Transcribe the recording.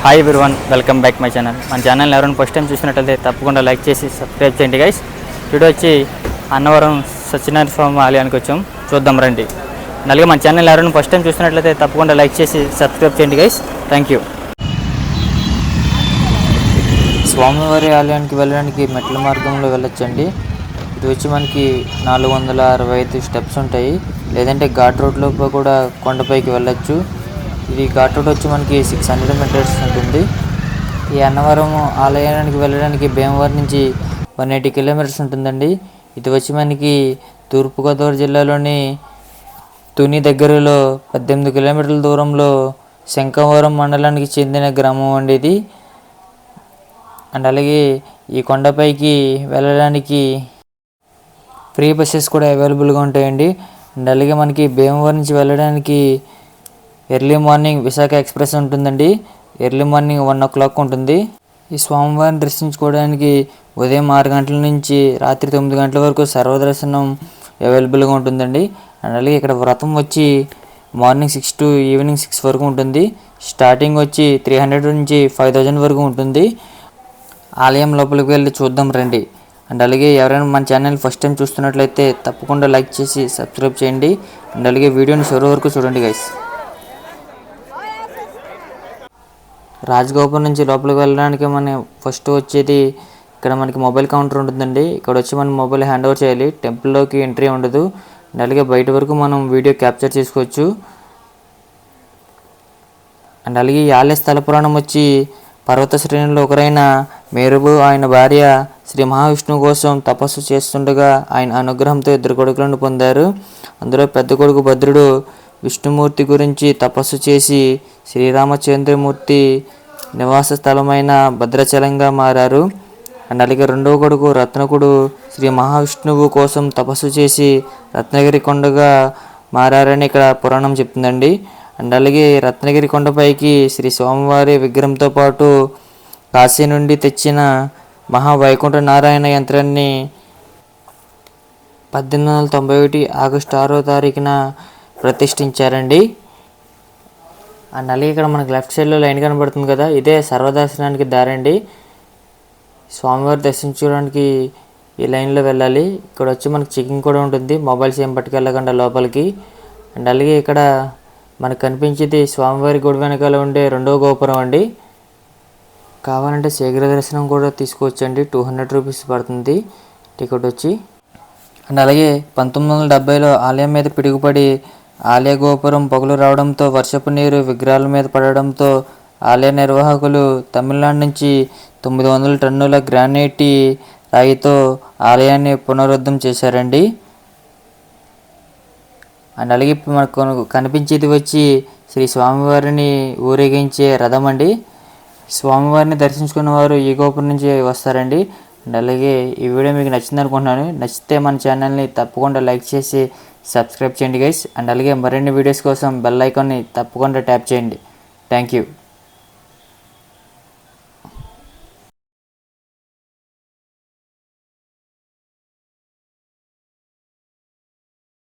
Hi everyone, welcome back my channel. మన channel ఎవరైనా first time చూసినట్లయితే తప్పకుండా లైక్ చేసి సబ్స్క్రైబ్ చేయండి గైస్. టుడే వచ్చి అన్నవరం సత్యనారాయణ స్వామి ఆలయానికి వచ్చాం, చూద్దాం రండి. అలాగే మన ఛానల్ ఎవరైనా ఫస్ట్ టైం చూసినట్లయితే తప్పకుండా లైక్ చేసి సబ్స్క్రైబ్ చేయండి గైస్. Thank you. స్వామివారి ఆలయానికి వెళ్ళడానికి మెట్ల మార్గంలో వెళ్ళొచ్చండి. ఇది వచ్చి మనకి 465 స్టెప్స్ ఉంటాయి, లేదంటే ఘాట్ రోడ్లో కూడా కొండపైకి వెళ్ళొచ్చు. ఇది ఘాట్ రోడ్ వచ్చి మనకి 600 మీటర్స్ ఉంటుంది. ఈ అన్నవరం ఆలయానికి వెళ్ళడానికి భీమవరం నుంచి 180 కిలోమీటర్స్ ఉంటుందండి. ఇది వచ్చి మనకి తూర్పుగోదావరి జిల్లాలోని తుని దగ్గరలో 18 కిలోమీటర్ల దూరంలో శంఖవరం మండలానికి చెందిన గ్రామం అండి ఇది. అండ్ అలాగే ఈ కొండపైకి వెళ్ళడానికి ఫ్రీ బస్సెస్ కూడా అవైలబుల్గా ఉంటాయండి. అండ్ అలాగే మనకి భీమవరం నుంచి వెళ్ళడానికి ఎర్లీ మార్నింగ్ విశాఖ ఎక్స్ప్రెస్ ఉంటుందండి. ఎర్లీ మార్నింగ్ 1 o'clock ఉంటుంది. ఈ స్వామివారిని దర్శించుకోవడానికి ఉదయం 6 గంటల నుంచి రాత్రి 9 గంటల వరకు సర్వదర్శనం అవైలబుల్గా ఉంటుందండి. అండ్ అలాగే ఇక్కడ వ్రతం వచ్చి మార్నింగ్ 6 to ఈవినింగ్ 6 వరకు ఉంటుంది. స్టార్టింగ్ వచ్చి 300 నుంచి 5000 వరకు ఉంటుంది. ఆలయం లోపలికి వెళ్ళి చూద్దాం రండి. అండ్ అలాగే ఎవరైనా మన ఛానల్ ఫస్ట్ టైం చూస్తున్నట్లయితే తప్పకుండా లైక్ చేసి సబ్స్క్రైబ్ చేయండి. అండ్ అలాగే వీడియోని చివరి వరకు చూడండి గైస్. రాజగోపురం నుంచి లోపలికి వెళ్ళడానికి మనం ఫస్ట్ వచ్చేది ఇక్కడ మనకి మొబైల్ కౌంటర్ ఉంటుందండి. ఇక్కడ వచ్చి మనం మొబైల్ హ్యాండ్ ఓవర్ చేయాలి. టెంపుల్లోకి ఎంట్రీ ఉండదు. అండ్ అలాగే బయట వరకు మనం వీడియో క్యాప్చర్ చేసుకోవచ్చు. అండ్ అలాగే ఈ ఆలయ స్థల పురాణం వచ్చి పర్వత శ్రేణుల్లో ఒకరైన మేరువు ఆయన భార్య శ్రీ మహావిష్ణువు కోసం తపస్సు చేస్తుండగా ఆయన అనుగ్రహంతో 2 కొడుకులను పొందారు. అందులో పెద్ద కొడుకు భద్రుడు విష్ణుమూర్తి గురించి తపస్సు చేసి శ్రీరామచంద్రమూర్తి నివాస స్థలమైన భద్రాచలంగా మారారు. అండ్ అలాగే రెండవ కొడుకు రత్నకుడు శ్రీ మహావిష్ణువు కోసం తపస్సు చేసి రత్నగిరి కొండగా మారారని ఇక్కడ పురాణం చెప్తుందండి. అండ్ అలాగే రత్నగిరి కొండపైకి శ్రీ స్వామివారి విగ్రహంతో పాటు కాశీ నుండి తెచ్చిన మహావైకుంఠ నారాయణ యంత్రాన్ని 1891 ఆగస్టు 6వ తారీఖున ప్రతిష్ఠించారండి. అండ్ అలాగే ఇక్కడ మనకి లెఫ్ట్ సైడ్లో లైన్ కనబడుతుంది కదా, ఇదే సర్వదర్శనానికి దారండి. స్వామివారి దర్శించుకోవడానికి ఈ లైన్లో వెళ్ళాలి. ఇక్కడ వచ్చి మనకి చెకింగ్ కూడా ఉంటుంది, మొబైల్స్ ఏం పట్టుకెళ్ళకుండా లోపలికి. అండ్ అలాగే ఇక్కడ మనకు కనిపించేది స్వామివారి గుడి వెనకాల ఉండే 2వ గోపురం అండి. కావాలంటే శీఘ్ర దర్శనం కూడా తీసుకోవచ్చండి. 200 రూపీస్ పడుతుంది టికెట్ వచ్చి. అండ్ అలాగే 1970లో ఆలయం మీద పిడుగుపడి ఆలయ గోపురం పగులు రావడంతో వర్షపు నీరు విగ్రహాల మీద పడడంతో ఆలయ నిర్వాహకులు తమిళనాడు నుంచి 900 టన్నుల గ్రానైట్ రాయితో ఆలయాన్ని పునరుద్ధం చేశారండి. అండ్ అలాగే మనకు కనిపించేది వచ్చి శ్రీ స్వామివారిని ఊరేగించే రథం అండి. స్వామివారిని దర్శించుకున్న వారు ఈ గోపురం నుంచి వస్తారండి. అండ్ అలాగే ఈ వీడియో మీకు నచ్చింది అనుకుంటున్నాను. నచ్చితే మన ఛానల్ని తప్పకుండా లైక్ చేసి సబ్స్క్రైబ్ చేయండి గైస్. అండ్ అలాగే మరిన్ని వీడియోస్ కోసం బెల్ ఐకాన్ని తప్పకుండా ట్యాప్ చేయండి. Thank you.